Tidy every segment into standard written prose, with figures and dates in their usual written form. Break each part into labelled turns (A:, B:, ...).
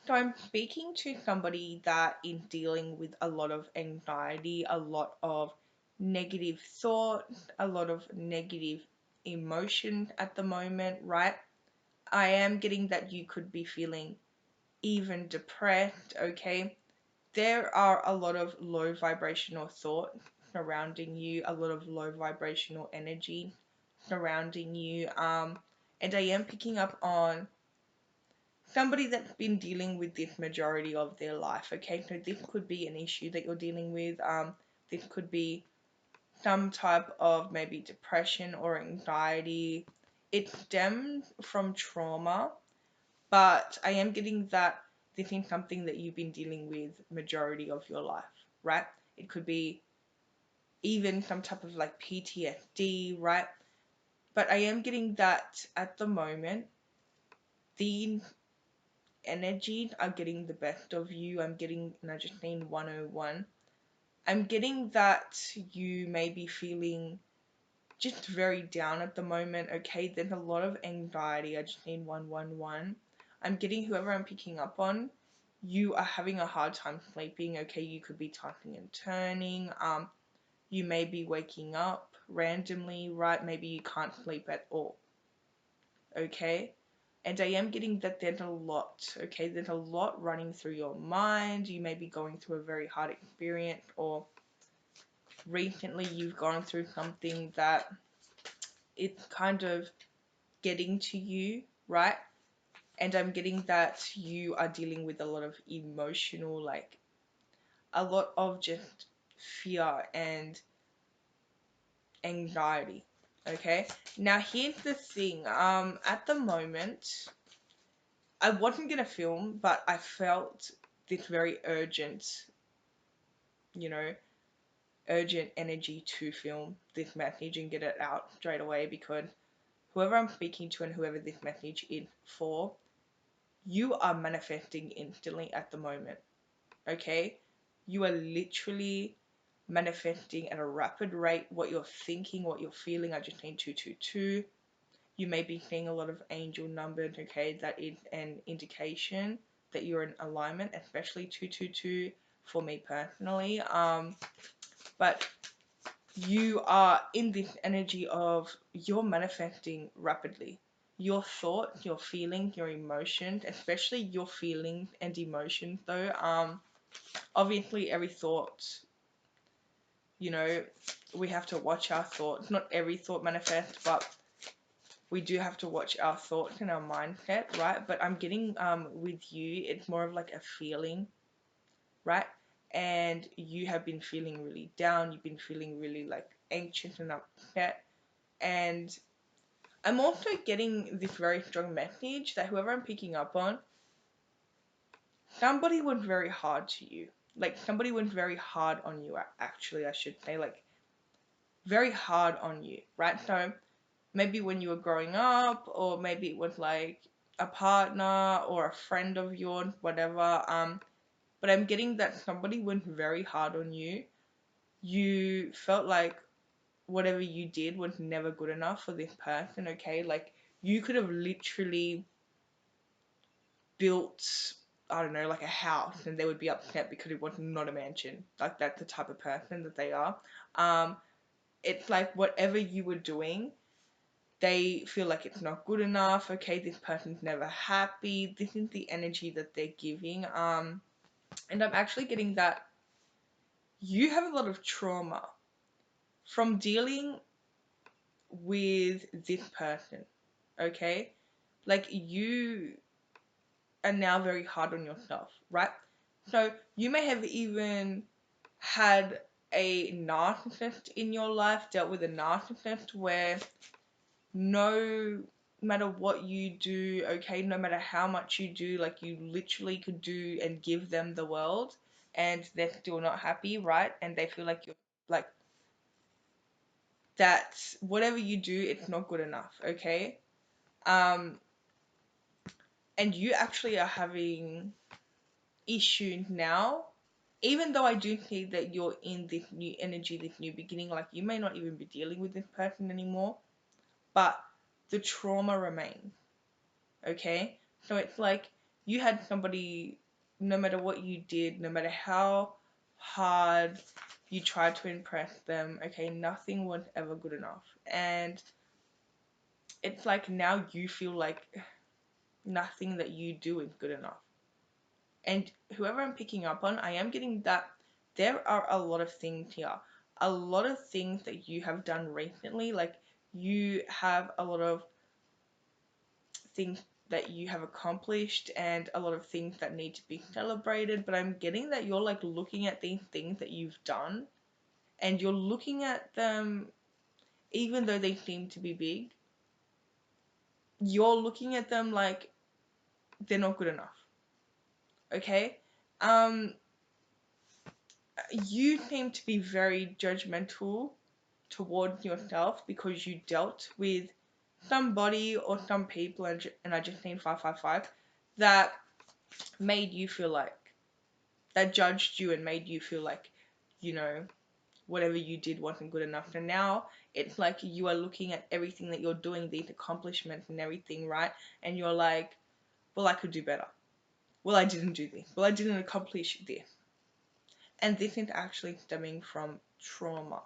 A: So I'm speaking to somebody that is dealing with a lot of anxiety, a lot of negative thought, a lot of negative emotion at the moment, right? I am getting that you could be feeling even depressed, okay? There are a lot of low vibrational thought surrounding you, a lot of low vibrational energy surrounding you. And I am picking up on somebody that's been dealing with this majority of their life. Okay, so this could be an issue that you're dealing with. This could be some type of maybe depression or anxiety. It stems from trauma, but I am getting that this is something that you've been dealing with majority of your life, right? It could be even some type of like PTSD, right? But I am getting that at the moment the energies are getting the best of you. I'm getting, and I just named 101. I'm getting that you may be feeling just very down at the moment, okay? There's a lot of anxiety. I just need 111. I'm getting whoever I'm picking up on, you are having a hard time sleeping, okay? You could be tossing and turning. You may be waking up randomly, right? Maybe you can't sleep at all, okay? And I am getting that there's a lot, okay? There's a lot running through your mind. You may be going through a very hard experience, or recently you've gone through something that it's kind of getting to you, right? And I'm getting that you are dealing with a lot of emotional, like a lot of just fear and anxiety, okay? Now here's the thing, at the moment, I wasn't gonna film, but I felt this very urgent, you know, urgent energy to film this message and get it out straight away, because whoever I'm speaking to and whoever this message is for, you are manifesting instantly at the moment, okay? You are literally manifesting at a rapid rate what you're thinking, what you're feeling. I just need 222. You may be seeing a lot of angel numbers, okay? That is an indication that you're in alignment, especially 222 for me personally. But you are in this energy of you're manifesting rapidly. Your thoughts, your feelings, your emotions, especially your feelings and emotions though, obviously every thought, you know, we have to watch our thoughts. Not every thought manifests, but we do have to watch our thoughts and our mindset, right? But I'm getting with you, it's more of like a feeling, right? And you have been feeling really down, you've been feeling really like anxious and upset. And I'm also getting this very strong message that whoever I'm picking up on, somebody went very hard to you. Like somebody went very hard on you, actually, I should say, like very hard on you, right? So maybe when you were growing up, or maybe it was like a partner or a friend of yours, whatever. But I'm getting that somebody went very hard on you. You felt like whatever you did was never good enough for this person, okay? Like you could have literally built, I don't know, like a house, and they would be upset because it was not a mansion. Like that's the type of person that they are. Um, it's like whatever you were doing, they feel like it's not good enough. Okay, this person's never happy. This is the energy that they're giving. And I'm actually getting that you have a lot of trauma from dealing with this person. Okay, like you are now very hard on yourself, right? So you may have even had a narcissist in your life, dealt with a narcissist where no matter what you do, okay, no matter how much you do, like you literally could do and give them the world and they're still not happy, right? And they feel like you're like that whatever you do, it's not good enough, okay? Um, and you actually are having issues now, even though I do see that you're in this new energy, this new beginning, like you may not even be dealing with this person anymore, but the trauma remains, okay? So it's like you had somebody, no matter what you did, no matter how hard you tried to impress them, okay, nothing was ever good enough. And it's like now you feel like nothing that you do is good enough. And whoever I'm picking up on, I am getting that there are a lot of things here. A lot of things that you have done recently, like you have a lot of things that you have accomplished and a lot of things that need to be celebrated, but I'm getting that you're like looking at these things that you've done and you're looking at them even though they seem to be big, you're looking at them like they're not good enough. Okay? Um you seem to be very judgmental towards yourself because you dealt with somebody or some people, and I just need 555 that made you feel like, that judged you and made you feel like, you know, whatever you did wasn't good enough. And now it's like you are looking at everything that you're doing, these accomplishments and everything, right? And you're like, well, I could do better. Well, I didn't do this. Well, I didn't accomplish this. And this is actually stemming from trauma,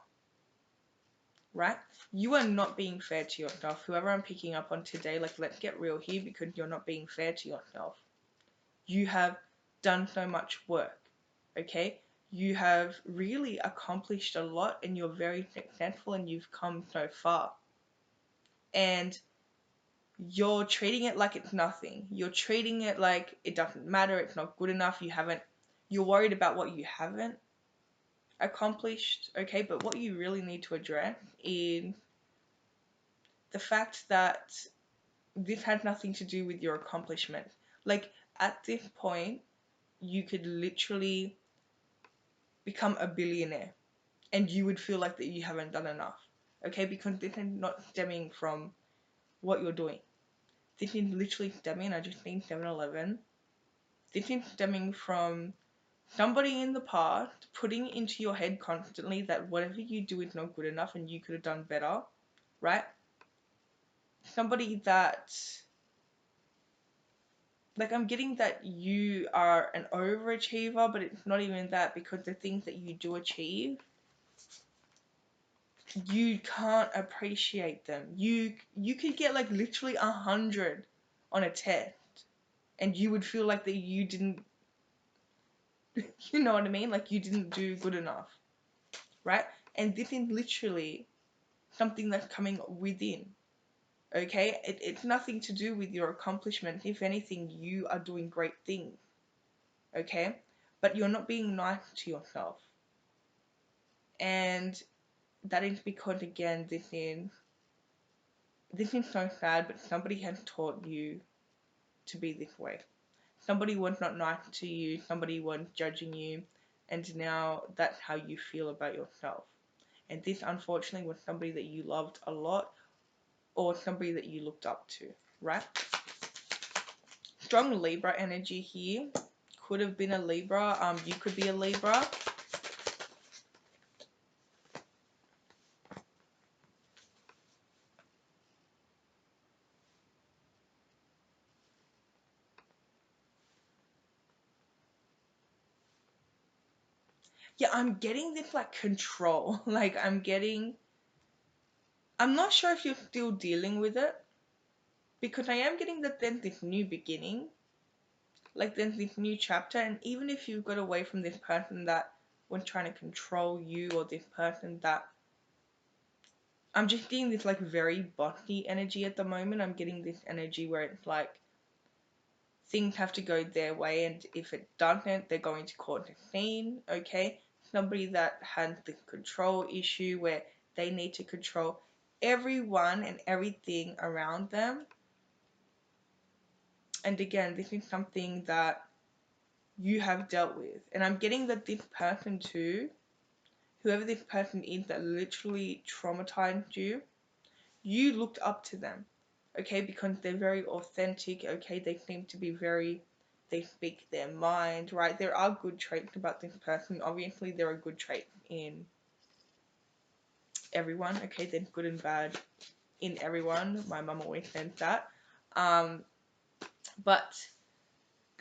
A: right? You are not being fair to yourself. Whoever I'm picking up on today, like, let's get real here because you're not being fair to yourself. You have done so much work, okay? You have really accomplished a lot and you're very successful and you've come so far. And you're treating it like it's nothing. You're treating it like it doesn't matter, it's not good enough, you're worried about what you haven't accomplished, okay? But what you really need to address is the fact that this has nothing to do with your accomplishment. Like, at this point, you could literally become a billionaire and you would feel like that you haven't done enough, okay? Because this is not stemming from what you're doing. This is literally stemming, I just think 7-Eleven. This is stemming from somebody in the past putting into your head constantly that whatever you do is not good enough and you could have done better, right? Somebody that, like, I'm getting that you are an overachiever, but it's not even that, because the things that you do achieve, you can't appreciate them. You could get like literally 100 on a test and you would feel like that you didn't, you know what I mean? Like you didn't do good enough, right? And this is literally something that's coming within, okay? It's nothing to do with your accomplishment. If anything, you are doing great things, okay? But you're not being nice to yourself. And that is because, again, this is so sad, but somebody has taught you to be this way. Somebody was not nice to you, somebody was judging you, and now that's how you feel about yourself. And this, unfortunately, was somebody that you loved a lot or somebody that you looked up to, right? Strong Libra energy here. Could have been a Libra. You could be a Libra. Yeah, I'm getting this like control. Like I'm not sure if you're still dealing with it, because I am getting that there's this new beginning, like there's this new chapter, and even if you got away from this person that was trying to control you, or this person that, I'm just getting this like very bossy energy at the moment. I'm getting this energy where it's like things have to go their way, and if it doesn't, they're going to cause a scene, okay? Somebody that has the control issue where they need to control everyone and everything around them. And again, this is something that you have dealt with. And I'm getting that this person too, whoever this person is that literally traumatized you, you looked up to them, okay? Because they're very authentic, okay? They seem to be they speak their mind, right? There are good traits about this person. Obviously, there are good traits in everyone, okay? There's good and bad in everyone. My mum always says that. But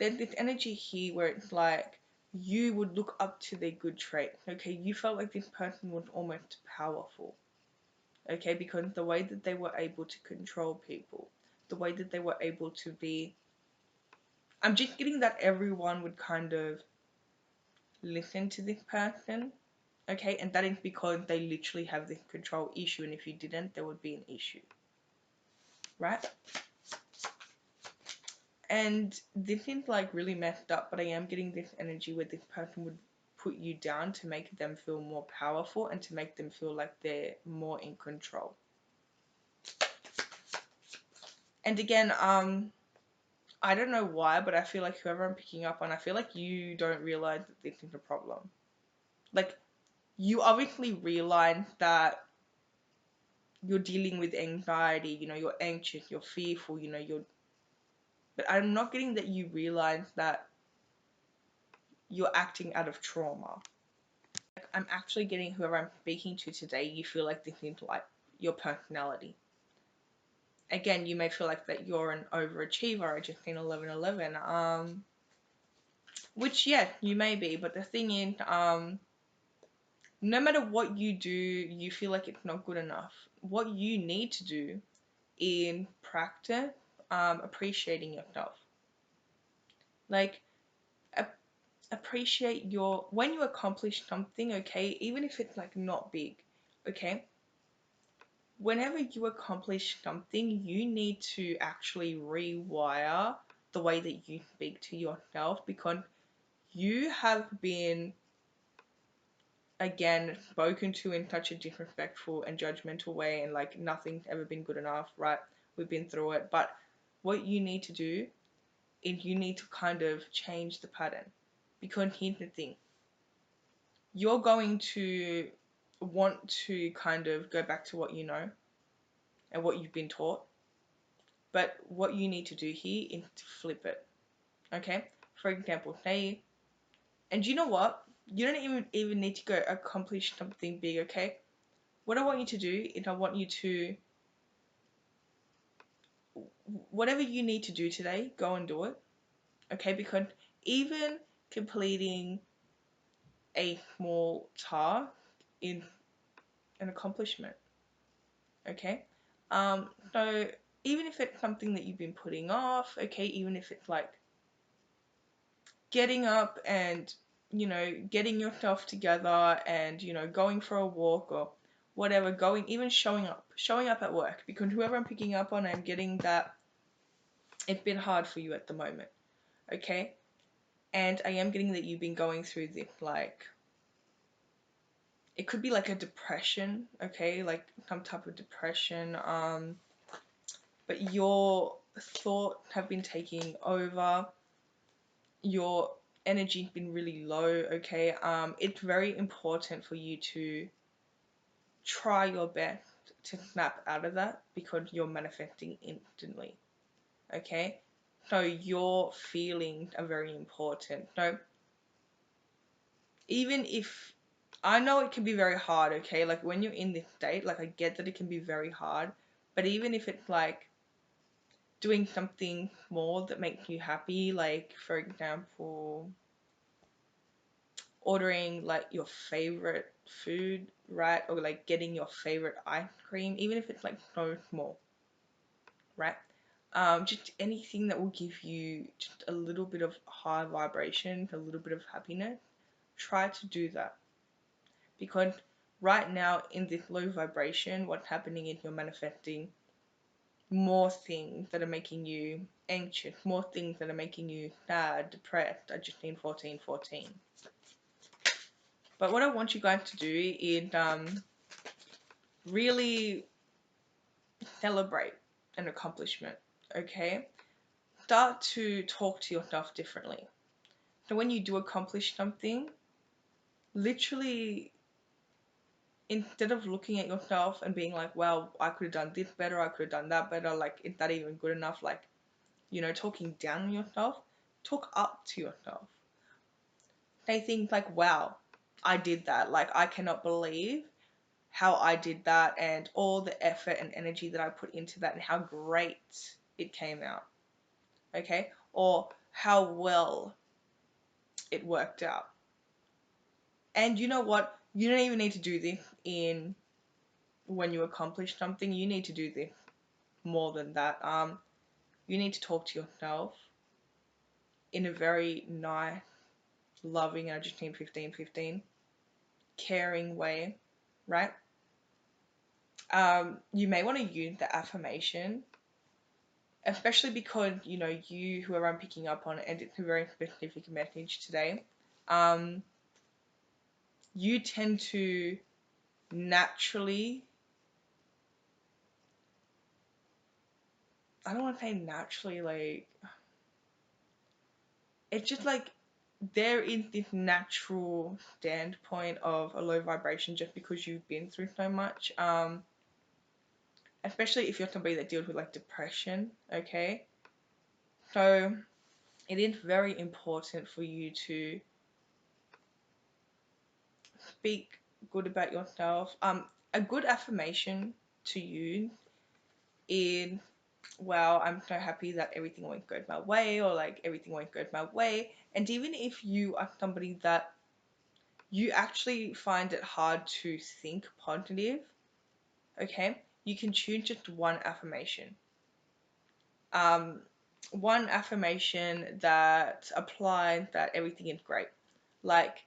A: there's this energy here where it's like you would look up to their good trait. Okay, you felt like this person was almost powerful. Okay, because the way that they were able to control people, the way that they were able to be. I'm just getting that everyone would kind of listen to this person. Okay, and that is because they literally have this control issue, and if you didn't, there would be an issue. Right? And this is like really messed up, but I am getting this energy where this person would put you down to make them feel more powerful and to make them feel like they're more in control. And again, I don't know why, but I feel like whoever I'm picking up on, I feel like you don't realize that this is a problem. Like, you obviously realize that you're dealing with anxiety, you're anxious, you're fearful, but I'm not getting that you realize that you're acting out of trauma. Like, I'm actually getting whoever I'm speaking to today, you feel like this is like your personality. Again, you may feel like that you're an overachiever. I just seen 1111. Which, yeah, you may be, but the thing is, no matter what you do, you feel like it's not good enough. What you need to do in practice, appreciating yourself. Like, appreciate when you accomplish something, okay, even if it's like not big, okay, whenever you accomplish something, you need to actually rewire the way that you speak to yourself, because you have been, again, spoken to in such a disrespectful and judgmental way, and like nothing's ever been good enough, right? We've been through it. But what you need to do is you need to kind of change the pattern. Because here's the thing, you're going to want to kind of go back to what you know and what you've been taught. But what you need to do here is to flip it. Okay? For example, say, and you know what? You don't even need to go accomplish something big, okay? What I want you to do is I want you to, whatever you need to do today, go and do it. Okay? Because even completing a small task is an accomplishment. Okay? So even if it's something that you've been putting off, okay, even if it's like getting up and, getting yourself together and, going for a walk or whatever, even showing up at work, because whoever I'm picking up on, I'm getting that it's been hard for you at the moment, okay? And I am getting that you've been going through this, like, it could be like a depression, okay? Like some type of depression, but your thoughts have been taking over, your energy's been really low, okay? It's very important for you to try your best to snap out of that, because you're manifesting instantly, okay? So your feelings are very important. So even if, I know it can be very hard, okay? Like when you're in this state, like I get that it can be very hard, but even if it's like doing something small that makes you happy, like for example, ordering like your favorite food, right? Or like getting your favorite ice cream, even if it's like so small, right? Just anything that will give you just a little bit of high vibration, a little bit of happiness. Try to do that, because right now in this low vibration, what's happening is you're manifesting more things that are making you anxious, more things that are making you sad, depressed. I just need 1414. But what I want you guys to do is really celebrate an accomplishment, okay? Start to talk to yourself differently. So when you do accomplish something, literally, instead of looking at yourself and being like, well, I could have done this better, I could have done that better, like, is that even good enough? Like, talking down on yourself, talk up to yourself. Say things like, wow, I did that. Like, I cannot believe how I did that and all the effort and energy that I put into that and how great it came out. Okay? Or how well it worked out. And you know what? You don't even need to do this in when you accomplish something. You need to do this more than that. You need to talk to yourself in a very nice, loving, and I just need 15, caring way, right? You may want to use the affirmation, especially because you whoever I'm picking up on, and it's a very specific message today. Um, you tend to naturally, I don't want to say naturally, like it's just like there is this natural standpoint of a low vibration just because you've been through so much. Especially if you're somebody that deals with like depression, okay? So it is very important for you to speak good about yourself. A good affirmation to you is, well, I'm so happy that everything won't go my way, or like everything won't go my way. And even if you are somebody that you actually find it hard to think positive, okay, you can choose just one affirmation. Um, One affirmation that applies that everything is great. Like,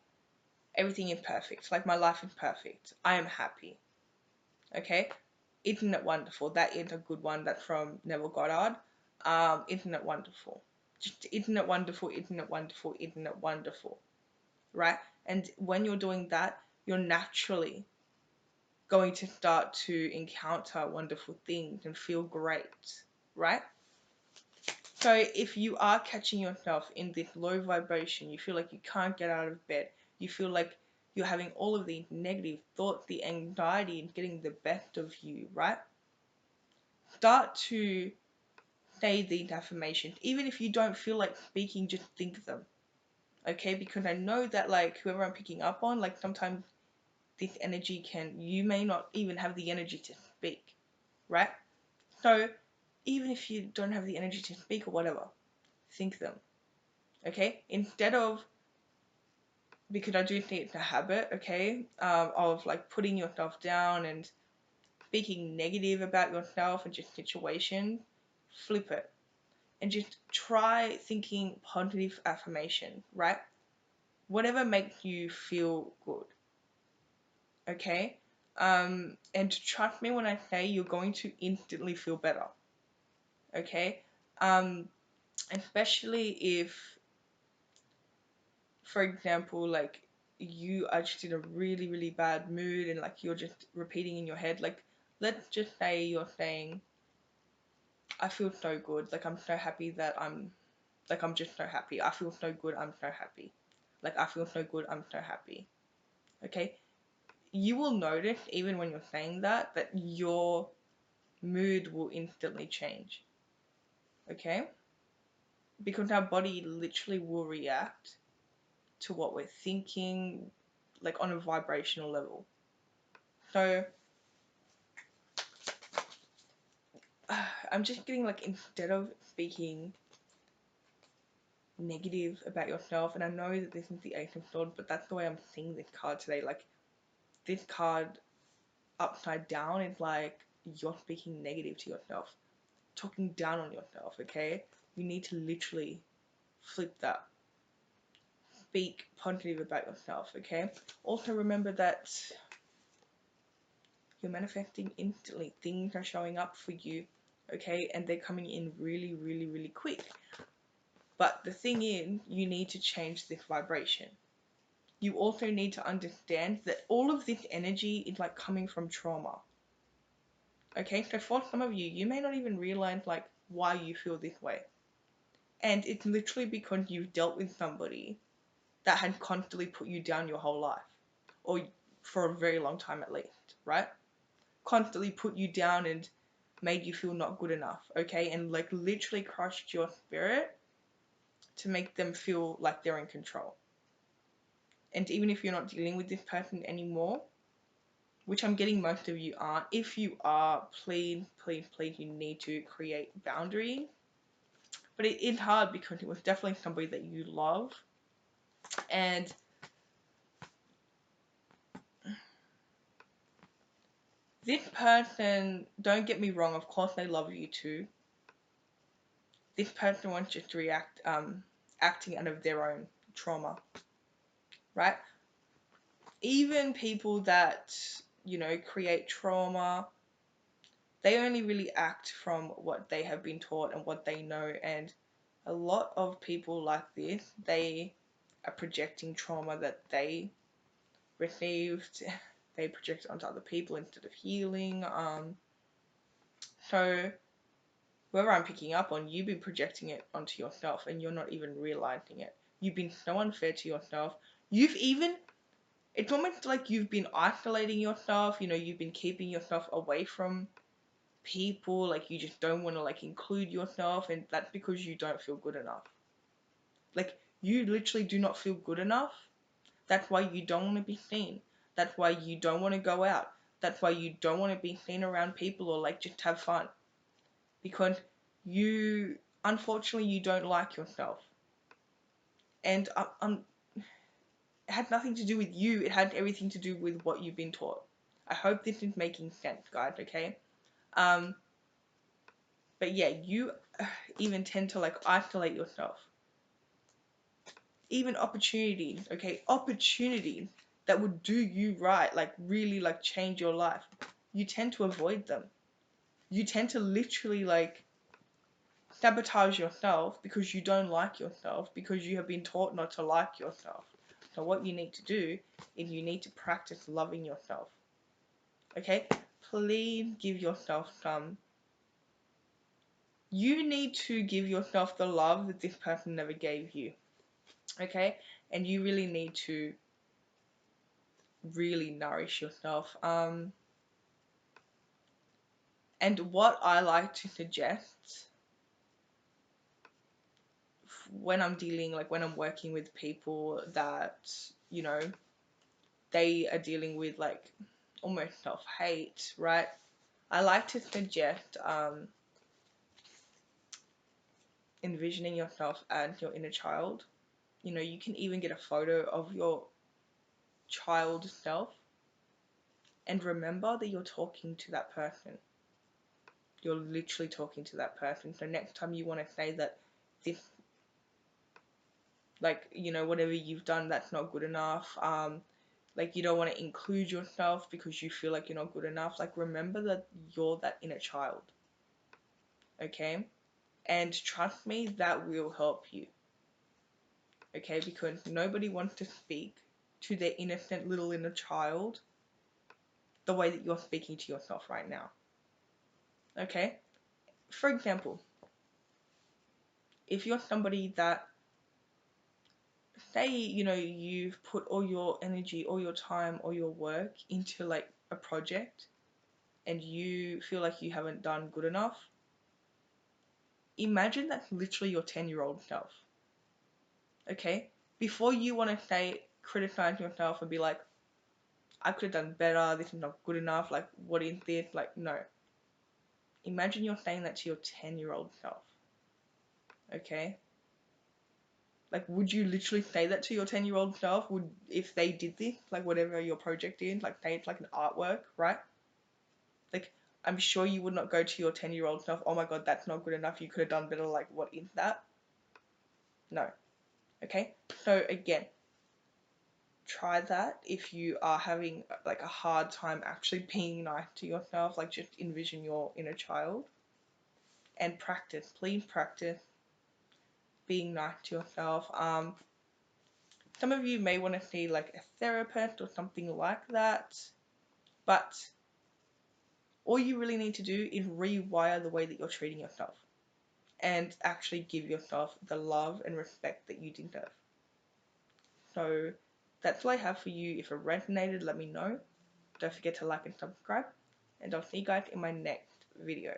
A: everything is perfect. Like, my life is perfect. I am happy. Okay? Isn't it wonderful? That is a good one. That's from Neville Goddard. Isn't it wonderful? Just, isn't it wonderful? Isn't it wonderful? Isn't it wonderful? Right? And when you're doing that, you're naturally going to start to encounter wonderful things and feel great, right? So if you are catching yourself in this low vibration, you feel like you can't get out of bed, you feel like you're having all of these negative thoughts, the anxiety and getting the best of you, right? Start to say these affirmations. Even if you don't feel like speaking, just think them. Okay? Because I know that like whoever I'm picking up on, like sometimes this energy you may not even have the energy to speak, right? So even if you don't have the energy to speak or whatever, think them. Okay? Instead of, because I do think it's a habit, okay, of like putting yourself down and speaking negative about yourself and just situations, flip it and just try thinking positive affirmation, right? Whatever makes you feel good, okay? And trust me when I say you're going to instantly feel better, okay? Um, Especially if, for example, like you are just in a really, really bad mood and like you're just repeating in your head, like let's just say you're saying, I feel so good, like I'm so happy that I'm just so happy. I feel so good, I'm so happy. Like I feel so good, I'm so happy. Okay? You will notice even when you're saying that your mood will instantly change. Okay? Because our body literally will react to what we're thinking, like on a vibrational level. So I'm just getting like, instead of speaking negative about yourself, and I know that this is the Ace of Swords, but that's the way I'm seeing this card today. Like this card upside down is like you're speaking negative to yourself, talking down on yourself, okay? You need to literally flip that. Speak positive about yourself, okay? Also remember that you're manifesting instantly. Things are showing up for you, okay? And they're coming in really, really, really quick. But the thing is, you need to change this vibration. You also need to understand that all of this energy is like coming from trauma. Okay, so for some of you, you may not even realize like why you feel this way. And it's literally because you've dealt with somebody that had constantly put you down your whole life. Or for a very long time at least, right? Constantly put you down and made you feel not good enough, okay? And like literally crushed your spirit to make them feel like they're in control. And even if you're not dealing with this person anymore, which I'm getting most of you aren't, if you are, please, please, please, you need to create boundaries But it's hard because it was definitely somebody that you love. And this person, don't get me wrong, of course they love you too. This person wants you to react, acting out of their own trauma, right? Even people that, create trauma, they only really act from what they have been taught and what they know. And a lot of people like this, they are projecting trauma that they received, they project it onto other people instead of healing. So whoever I'm picking up on, you've been projecting it onto yourself and you're not even realizing it. You've been so unfair to yourself. It's almost like you've been isolating yourself, you've been keeping yourself away from people, like you just don't want to like include yourself, and that's because you don't feel good enough. Like you literally do not feel good enough. That's why you don't want to be seen. That's why you don't want to go out. That's why you don't want to be seen around people or like just have fun. Because unfortunately, you don't like yourself. And it had nothing to do with you. It had everything to do with what you've been taught. I hope this is making sense, guys, okay? But yeah, you even tend to like isolate yourself. Even opportunities, okay? Opportunities that would do you right, like really like change your life. You tend to avoid them. You tend to literally like sabotage yourself because you don't like yourself, because you have been taught not to like yourself. So what you need to do is you need to practice loving yourself. Okay? Please give yourself some. You need to give yourself the love that this person never gave you. Okay? And you really need to really nourish yourself. And what I like to suggest when I'm dealing, like when I'm working with people that, they are dealing with like almost self-hate, right? I like to suggest envisioning yourself as your inner child. You can even get a photo of your child self and remember that you're talking to that person. You're literally talking to that person. So next time you want to say that this, like, whatever you've done, that's not good enough. Like you don't want to include yourself because you feel like you're not good enough. Like remember that you're that inner child. Okay? And trust me, that will help you. Okay? Because nobody wants to speak to their innocent little inner child the way that you're speaking to yourself right now. Okay? For example, if you're somebody that, say, you've put all your energy, all your time, all your work into like a project and you feel like you haven't done good enough, imagine that's literally your 10-year-old self. Okay? Before you want to say, criticize yourself and be like, I could have done better, this is not good enough, like, what is this? Like, no. Imagine you're saying that to your 10-year-old self. Okay? Like, would you literally say that to your 10-year-old self? If they did this, like, whatever your project is, like, say it's like an artwork, right? Like, I'm sure you would not go to your 10-year-old self, oh my god, that's not good enough, you could have done better, like, what is that? No. Okay? So, again, try that if you are having like a hard time actually being nice to yourself. Like just envision your inner child and practice, please practice being nice to yourself. Some of you may want to see like a therapist or something like that, but all you really need to do is rewire the way that you're treating yourself and actually give yourself the love and respect that you deserve. So that's all I have for you. If it resonated, let me know. Don't forget to like and subscribe, and I'll see you guys in my next video.